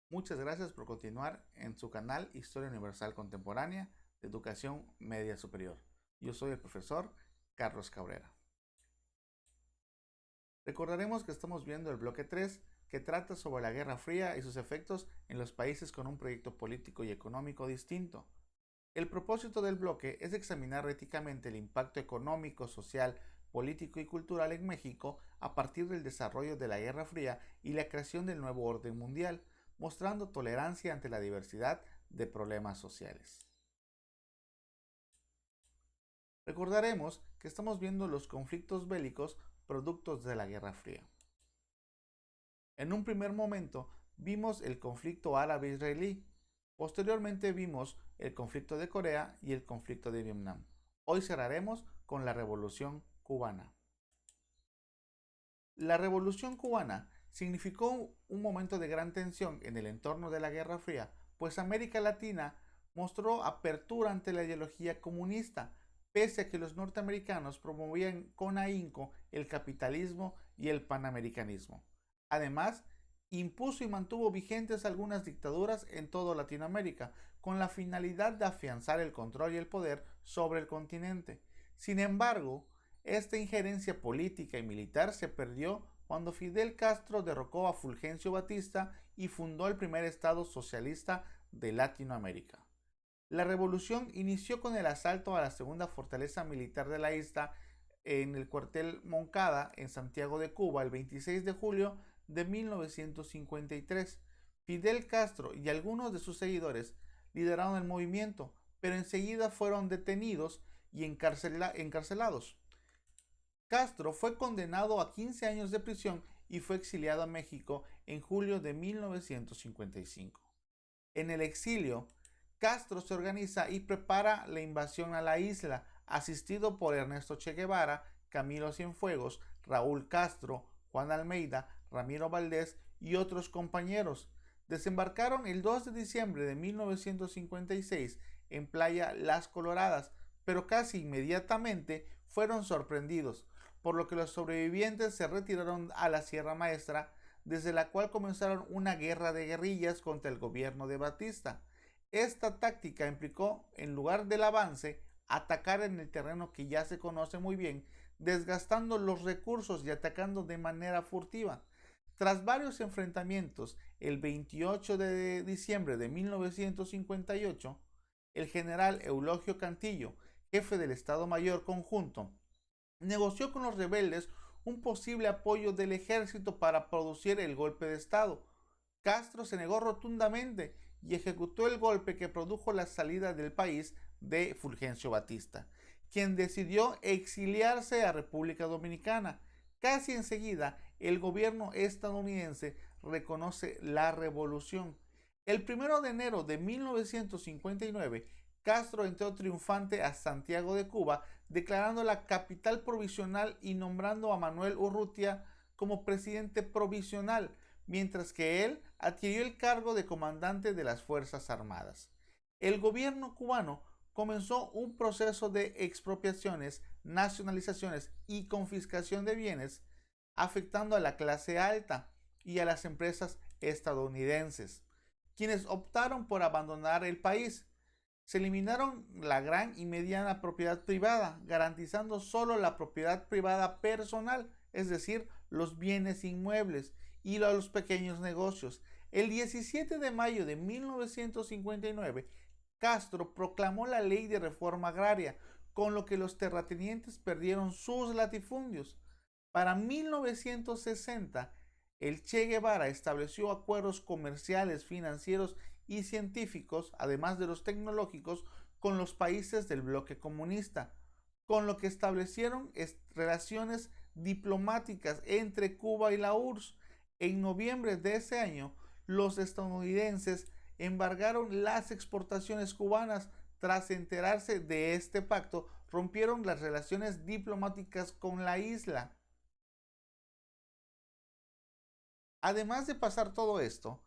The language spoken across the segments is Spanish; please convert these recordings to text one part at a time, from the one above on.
Muchas gracias por continuar en su canal Historia Universal Contemporánea de Educación Media Superior. Yo soy el profesor Carlos Cabrera. Recordaremos que estamos viendo el bloque 3 que trata sobre la Guerra Fría y sus efectos en los países con un proyecto político y económico distinto. El propósito del bloque es examinar éticamente el impacto económico, social, político y cultural en México a partir del desarrollo de la Guerra Fría y la creación del nuevo orden mundial, mostrando tolerancia ante la diversidad de problemas sociales. Recordaremos que estamos viendo los conflictos bélicos productos de la Guerra Fría. En un primer momento vimos el conflicto árabe-israelí, posteriormente vimos el conflicto de Corea y el conflicto de Vietnam. Hoy cerraremos con la Revolución Cubana. La Revolución Cubana significó un momento de gran tensión en el entorno de la Guerra Fría, pues América Latina mostró apertura ante la ideología comunista, pese a que los norteamericanos promovían con ahínco el capitalismo y el panamericanismo. Además, impuso y mantuvo vigentes algunas dictaduras en toda Latinoamérica, con la finalidad de afianzar el control y el poder sobre el continente. Sin embargo, esta injerencia política y militar se perdió cuando Fidel Castro derrocó a Fulgencio Batista y fundó el primer Estado socialista de Latinoamérica. La revolución inició con el asalto a la segunda fortaleza militar de la isla en el cuartel Moncada en Santiago de Cuba el 26 de julio de 1953. Fidel Castro y algunos de sus seguidores lideraron el movimiento, pero enseguida fueron detenidos y encarcelados. Castro fue condenado a 15 años de prisión y fue exiliado a México en julio de 1955. En el exilio, Castro se organiza y prepara la invasión a la isla, asistido por Ernesto Che Guevara, Camilo Cienfuegos, Raúl Castro, Juan Almeida, Ramiro Valdés y otros compañeros. Desembarcaron el 2 de diciembre de 1956 en Playa Las Coloradas, pero casi inmediatamente fueron sorprendidos, por lo que los sobrevivientes se retiraron a la Sierra Maestra, desde la cual comenzaron una guerra de guerrillas contra el gobierno de Batista. Esta táctica implicó, en lugar del avance, atacar en el terreno que ya se conoce muy bien, desgastando los recursos y atacando de manera furtiva. Tras varios enfrentamientos, el 28 de diciembre de 1958, el general Eulogio Cantillo, jefe del Estado Mayor Conjunto, negoció con los rebeldes un posible apoyo del ejército para producir el golpe de Estado. Castro se negó rotundamente y ejecutó el golpe que produjo la salida del país de Fulgencio Batista, quien decidió exiliarse a República Dominicana. Casi enseguida, el gobierno estadounidense reconoce la revolución. El 1 de enero de 1959, Castro entró triunfante a Santiago de Cuba, declarando la capital provisional y nombrando a Manuel Urrutia como presidente provisional, mientras que él adquirió el cargo de comandante de las Fuerzas Armadas. El gobierno cubano comenzó un proceso de expropiaciones, nacionalizaciones y confiscación de bienes, afectando a la clase alta y a las empresas estadounidenses, quienes optaron por abandonar el país. Se eliminaron la gran y mediana propiedad privada, garantizando solo la propiedad privada personal, es decir, los bienes inmuebles y los pequeños negocios. El 17 de mayo de 1959, Castro proclamó la ley de reforma agraria, con lo que los terratenientes perdieron sus latifundios. Para 1960, el Che Guevara estableció acuerdos comerciales, financieros y científicos, además de los tecnológicos, con los países del bloque comunista, con lo que establecieron relaciones diplomáticas entre Cuba y la URSS. En noviembre de ese año, los estadounidenses embargaron las exportaciones cubanas. Tras enterarse de este pacto, rompieron las relaciones diplomáticas con la isla. Además de pasar todo esto,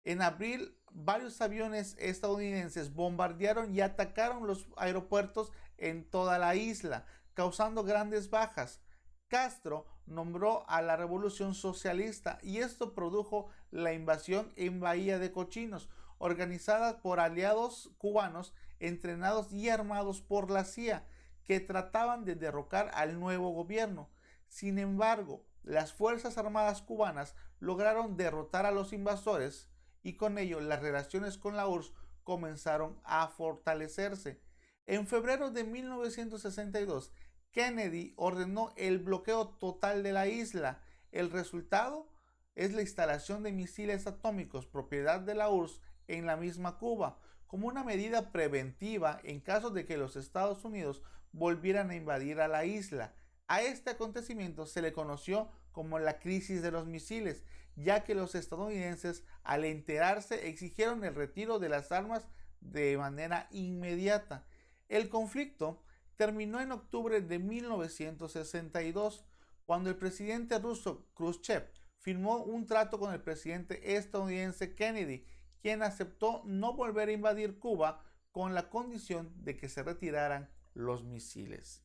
en abril varios aviones estadounidenses bombardearon y atacaron los aeropuertos en toda la isla, causando grandes bajas. Castro nombró a la Revolución Socialista y esto produjo la invasión en Bahía de Cochinos, organizada por aliados cubanos entrenados y armados por la CIA, que trataban de derrocar al nuevo gobierno. Sin embargo, las Fuerzas Armadas cubanas lograron derrotar a los invasores y con ello las relaciones con la URSS comenzaron a fortalecerse. En febrero de 1962, Kennedy ordenó el bloqueo total de la isla. El resultado es la instalación de misiles atómicos propiedad de la URSS en la misma Cuba, como una medida preventiva en caso de que los Estados Unidos volvieran a invadir a la isla. A este acontecimiento se le conoció como la crisis de los misiles, ya que los estadounidenses, al enterarse, exigieron el retiro de las armas de manera inmediata. El conflicto terminó en octubre de 1962, cuando el presidente ruso Khrushchev firmó un trato con el presidente estadounidense Kennedy, quien aceptó no volver a invadir Cuba con la condición de que se retiraran los misiles.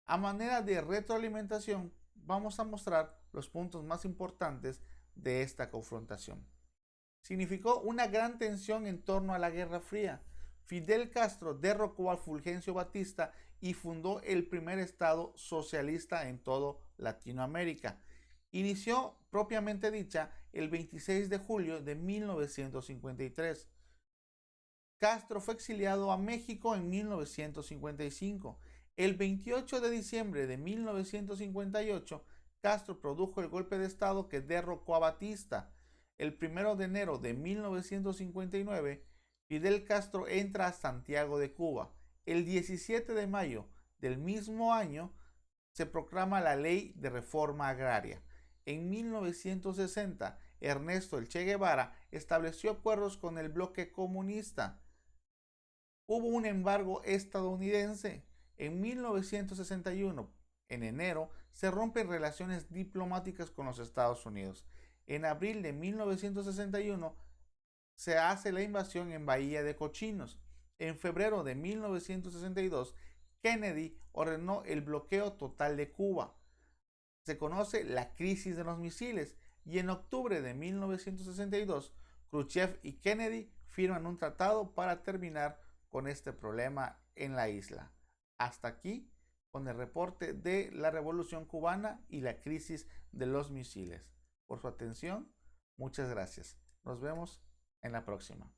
A manera de retroalimentación, vamos a mostrar los puntos más importantes de esta confrontación. Significó una gran tensión en torno a la Guerra Fría. Fidel Castro derrocó a Fulgencio Batista y fundó el primer estado socialista en todo Latinoamérica. Inició propiamente dicha el 26 de julio de 1953. Castro fue exiliado a México en 1955. El 28 de diciembre de 1958, Castro produjo el golpe de estado que derrocó a Batista. El 1 de enero de 1959, Fidel Castro entra a Santiago de Cuba. El 17 de mayo del mismo año se proclama la Ley de Reforma Agraria. En 1960, Ernesto El Che Guevara estableció acuerdos con el bloque comunista. Hubo un embargo estadounidense. En 1961, en enero, se rompen relaciones diplomáticas con los Estados Unidos. En abril de 1961 se hace la invasión en Bahía de Cochinos. En febrero de 1962, Kennedy ordenó el bloqueo total de Cuba. Se conoce la crisis de los misiles y en octubre de 1962, Khrushchev y Kennedy firman un tratado para terminar con este problema en la isla. Hasta aquí con el reporte de la Revolución Cubana y la crisis de los misiles. Por su atención, muchas gracias. Nos vemos en la próxima.